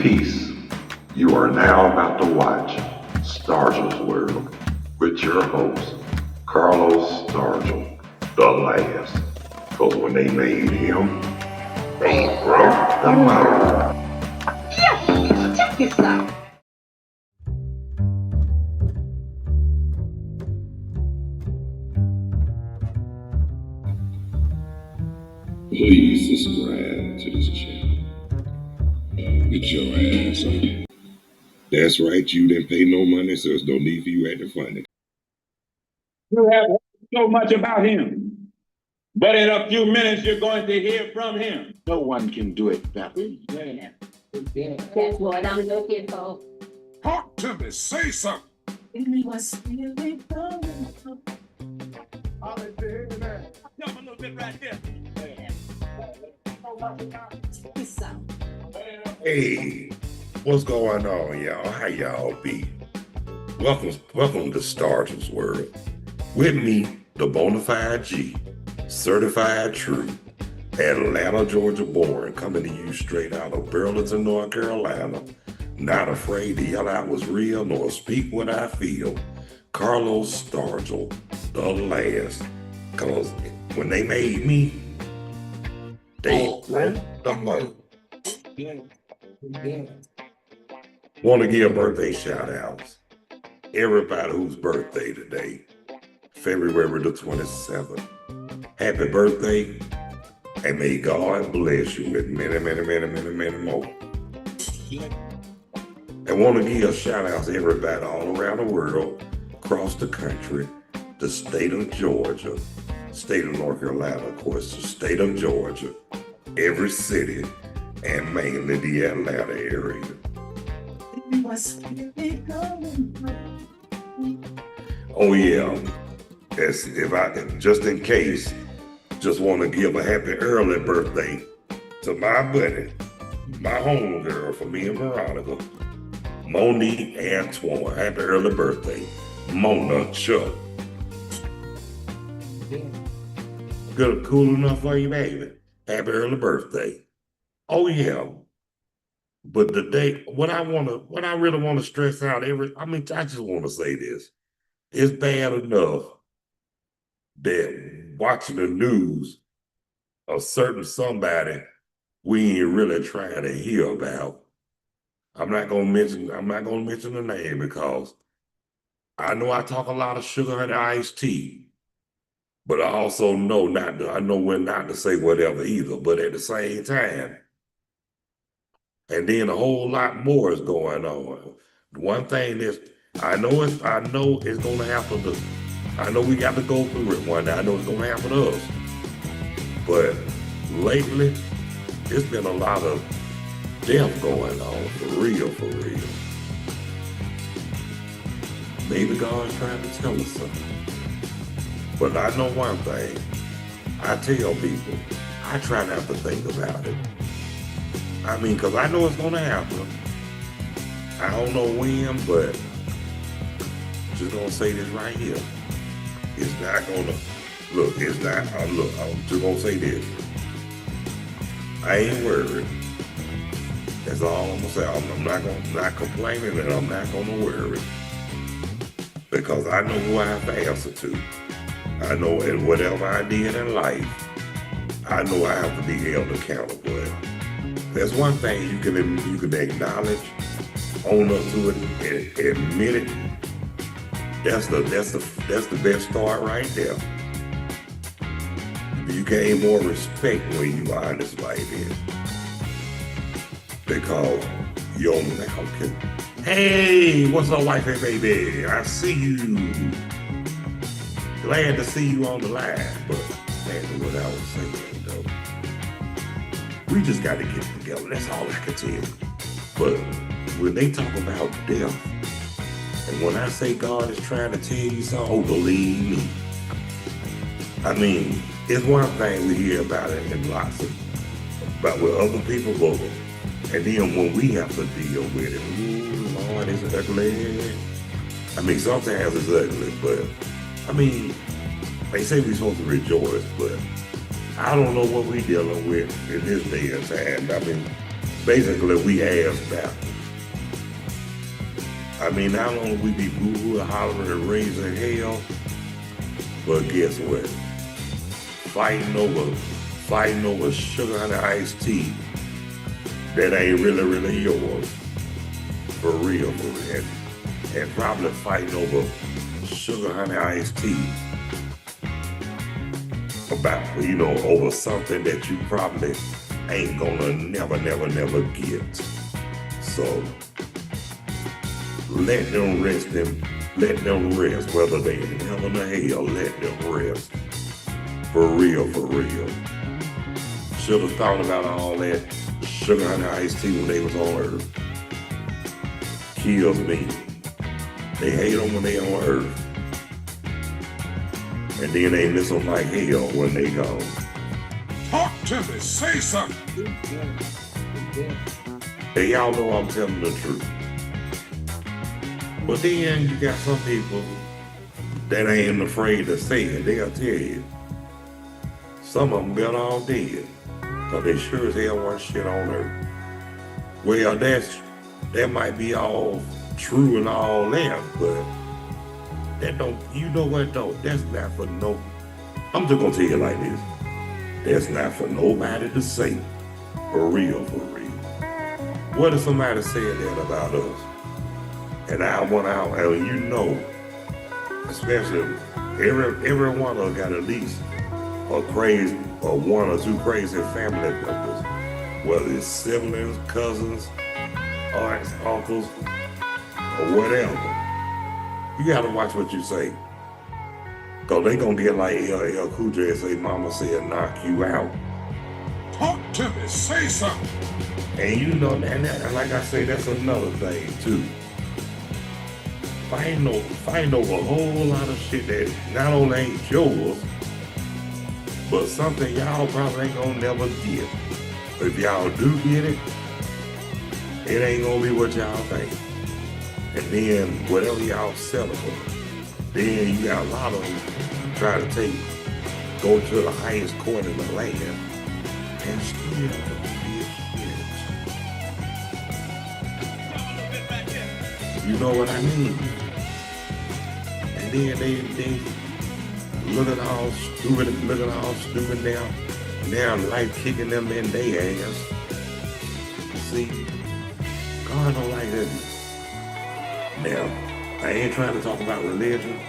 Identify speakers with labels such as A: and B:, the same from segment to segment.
A: Peace. You are now about to watch Stargell's World with your host, Carlos Stargell, the last. Because when they made him, they broke the mold.
B: Yeah, check this out.
C: Please subscribe to this channel. Get your ass on it. That's right, you didn't pay no money, so there's no need for you acting funny.
D: You have heard so much about him, but in a few minutes you're going to hear from him.
C: No one can do it better.
B: That's what I'm looking for.
C: Talk to me, say something.
D: Jump a little bit right there.
C: Hey, what's going on, y'all? How y'all be? Welcome to Stargell's World. With me, the Bonafide G, certified true, Atlanta, Georgia born, coming to you straight out of Burlington, North Carolina. Not afraid to yell out what's real nor speak what I feel. Carlos Stargell, the last. Cause when they made me, they broke the mold. Want to give birthday shout outs. Everybody whose birthday today, February the 27th. Happy birthday, and may God bless you with many, many, many, many, many more. And want to give shout outs to everybody all around the world, across the country, the state of Georgia, state of North Carolina, of course, the state of Georgia, every city, and mainly the Atlanta area. Oh yeah, just in case, just want to give a happy early birthday to my buddy, my homegirl for me and Veronica, Monique Antoine. Happy early birthday, Mona Chuck. Good, cool enough for you, baby. Happy early birthday. Oh yeah. But the day, what I really want to stress out I just want to say this. It's bad enough that watching the news, a certain somebody we ain't really trying to hear about. I'm not gonna mention the name because I know I talk a lot of sugar and iced tea, but I also know when not to say whatever either. But at the same time, and then a whole lot more is going on. One thing is, I know it's gonna happen I know we got to go through it one day. I know it's gonna happen to us. But lately, it's been a lot of death going on, for real, for real. Maybe God's trying to tell us something. But I know one thing. I tell people, I try not to think about it. I mean, because I know it's going to happen. I don't know when, but just going to say this right here. It's not going to, look, I'm just going to say this. I ain't worried. That's all I'm going to say. I'm not complaining, and I'm not going to worry. Because I know who I have to answer to. I know in whatever I did in life, I know I have to be held accountable. There's one thing you can acknowledge, own up to it, and admit it. That's the best start right there. You gain more respect when you honest like this, because your mouth can. Hey, what's up, wifey, baby? I see you. Glad to see you on the live, but that's what I was saying though. We just got to get together. That's all I can tell you. But when they talk about death, and when I say God is trying to tell you something, oh, believe me. I mean, it's one thing we hear about it in lots of, about with other people, but and then when we have to deal with it, ooh, Lord, it's ugly. I mean, sometimes it's ugly, but I mean, they say we're supposed to rejoice, but I don't know what we're dealing with in this day and time. I mean, basically we ass back. I mean, not only we be boo-hoo, hollering and raising hell, but guess what? Fighting over sugar honey iced tea that ain't really yours. For real. And probably fighting over sugar honey iced tea about, over something that you probably ain't gonna never get. So let them rest, whether they in heaven or hell, let them rest. For real. Should have thought about all that sugar honey iced tea when they was on Earth. Kills me. They hate them when they on Earth. And then they miss them like hell when they gone.
E: Talk to me, say something.
C: Hey, y'all know I'm telling the truth. But then you got some people that ain't afraid to say it. They'll tell you. Some of them got all dead. So they sure as hell want shit on Earth. Well, that might be all true and all that, but that don't, you know what though? That's not for no, I'm just gonna tell you like this. That's not for nobody to say. For real. What if somebody said that about us? And I went out, and especially every one of us got at least one or two crazy family members, whether it's siblings, cousins, aunts, uncles, or whatever. You gotta watch what you say. Cause they gonna get like LL Cool J and say, mama said knock you out.
E: Talk to me, say something.
C: And and like I say, that's another thing too. Fighting over a whole lot of shit that not only ain't yours, but something y'all probably ain't gonna never get. If y'all do get it, it ain't gonna be what y'all think. And then whatever y'all settle for, then you got a lot of them try to go to the highest court in the land and still get shit. You know what I mean? And then they looking all stupid now life kicking them in their ass. See, God don't like that. Now, I ain't trying to talk about religion,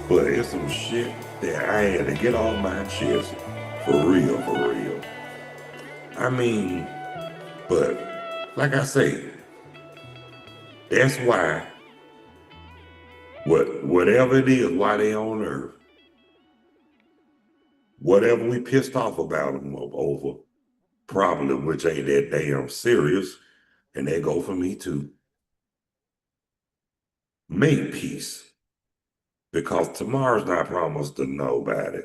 C: but it's some shit that I had to get off my chest. For real. I mean, but like I say, that's why whatever it is, why they on Earth, whatever we pissed off about them over, probably which ain't that damn serious, and they go for me too. Make peace, because tomorrow's not promised to nobody.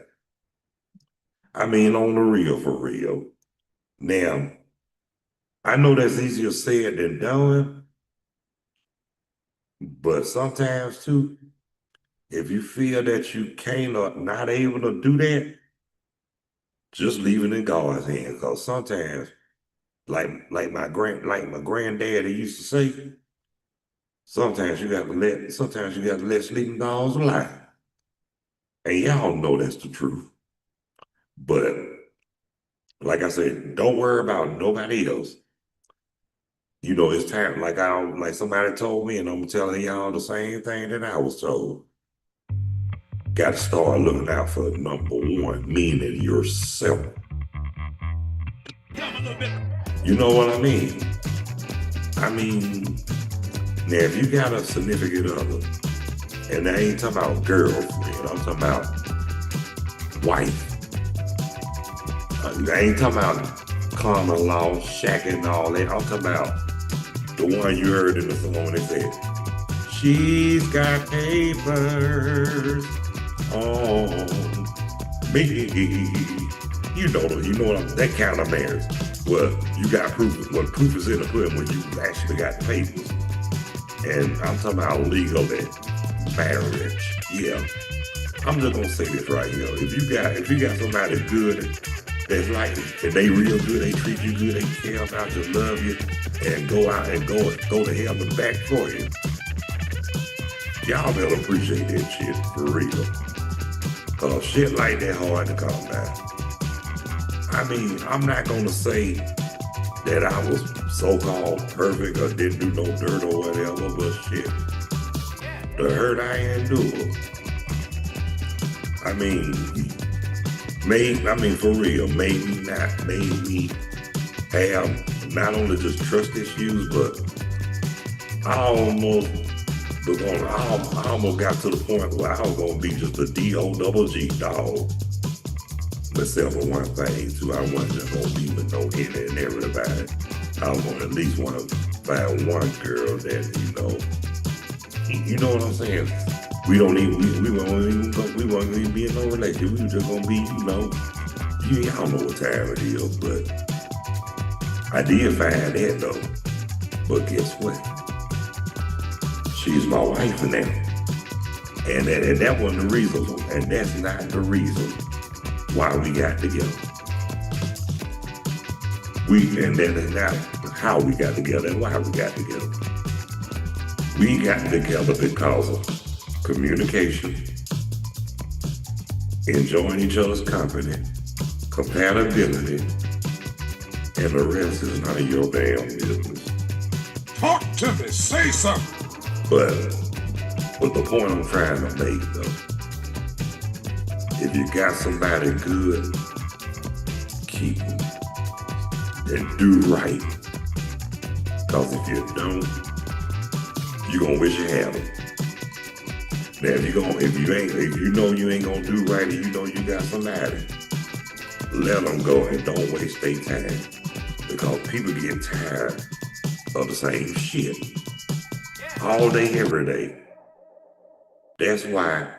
C: I mean, on the real, for real. Now, I know that's easier said than done, but sometimes too, if you feel that you can't or not able to do that, just leave it in God's hands. Because sometimes, like my granddaddy used to say, sometimes you got to let sleeping dogs lie. And y'all know that's the truth. But like I said, don't worry about nobody else. It's time, like somebody told me, and I'm telling y'all the same thing that I was told. Got to start looking out for number one, meaning yourself. You know what I mean? Now if you got a significant other, and I ain't talking about girlfriend, I'm talking about wife. I ain't talking about common law, shacking and all that. I'm talking about the one you heard in the song that said, she's got papers on me. You know that kind of marriage. Well, you got proof. Well, proof is in the pudding when you actually got the papers. And I'm talking about legal marriage. Yeah. I'm just gonna say this right here. If you got somebody good It's like if they real good, they treat you good, they care about you, love you, and go out and go to hell and back for you. Y'all better appreciate that shit for real. Cause shit like that hard to come by. I mean, I'm not gonna say that I was so-called perfect or didn't do no dirt or whatever, but shit, the hurt I endured. I mean, for real, made me have not only just trust issues, but I almost got to the point where I was gonna be just a D-O-double-G dog. Except for one thing too, I wasn't just gonna be with no any and everybody. I was gonna at least want to find one girl that, you know what I'm saying? We won't even be in no relationship. We were just gonna be, y'all know what time it is, but I did find that though. But guess what? She's my wife now. And that wasn't the reason, and that's not the reason why we got together. And that is not how we got together and why we got together. We got together because of communication, enjoying each other's company, compatibility, and the rest is none of your damn business.
E: Talk to me. Say something.
C: But the point I'm trying to make though, if you got somebody good, keep them and do right. Cause if you don't, you're gonna wish you had them. Now if you know you ain't gonna do right and you know you got somebody, let them go and don't waste their time. Because people get tired of the same shit all day, every day. That's why,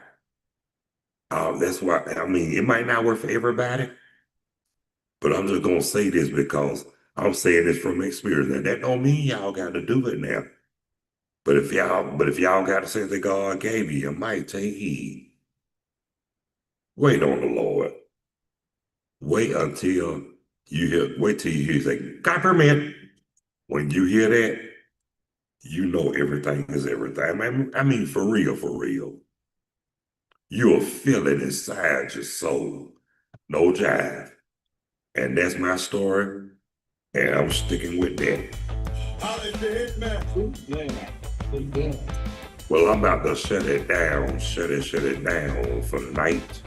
C: I mean, it might not work for everybody, but I'm just gonna say this because I'm saying this from experience. Now, that don't mean y'all got to do it now. But if y'all got a sense that God gave you might take heed. Wait on the Lord. Wait till you hear say, God permit. When you hear that, you know everything is everything. I mean, for real. You'll feel it inside your soul. No jive. And that's my story. And I'm sticking with that. Well, I'm about to shut it down for the night.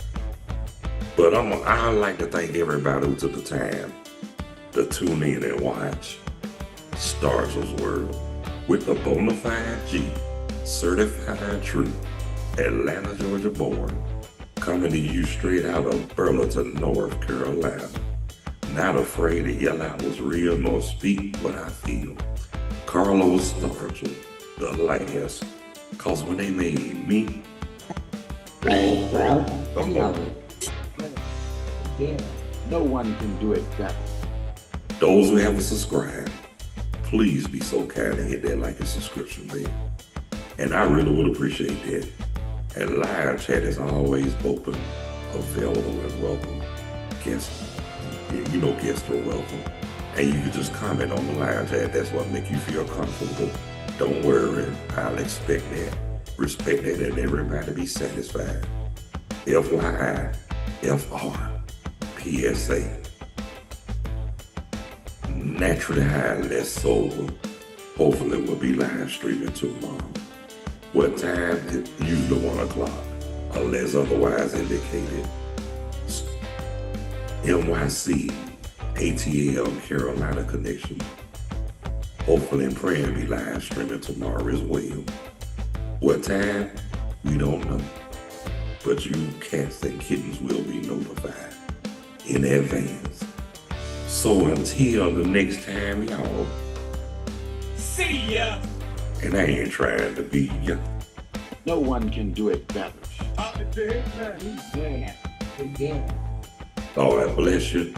C: But I like to thank everybody who took the time to tune in and watch Stargell's World with the Bonafide G, certified true, Atlanta, Georgia born, coming to you straight out of Burlington, North Carolina. Not afraid to yell out what's real nor speak what I feel. Carlos Stargell, the last, cause when they made me,
D: No one can do it better.
C: those who haven't subscribed, please be so kind and hit that like and subscription bell. And I really would appreciate that. And live chat is always open, available, and welcome. Guests are welcome. And you can just comment on the live chat. That's what make you feel comfortable. Don't worry, I'll respect that, and everybody be satisfied. FYI, FR, PSA. Naturally high, less sober. Hopefully we'll be live streaming tomorrow. What time? Usually 1 o'clock, unless otherwise indicated. NYC, ATL, Carolina connection. Hopefully and praying be live streaming tomorrow as well. What time? We don't know. But you cats and kittens will be notified in advance. So until the next time, y'all.
E: See ya.
C: And I ain't trying to be ya.
D: No one can do it better.
C: Lord bless you.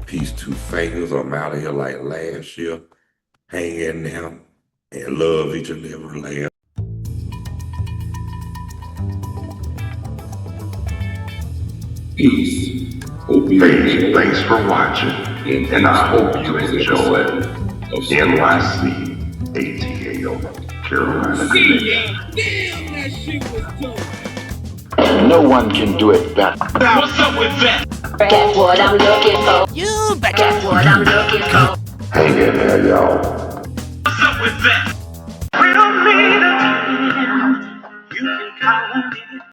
C: Peace to fingers. I'm out of here like last year. Hang in there and love each and every last. Peace.
A: Hey, thanks for watching, and I hope you enjoy NYC ATL Carolina Connection.
E: Damn, that shit was dope.
F: No one can do it better.
E: What's up with that?
B: That's what I'm looking for. That's what I'm looking for.
A: Hang in there, y'all.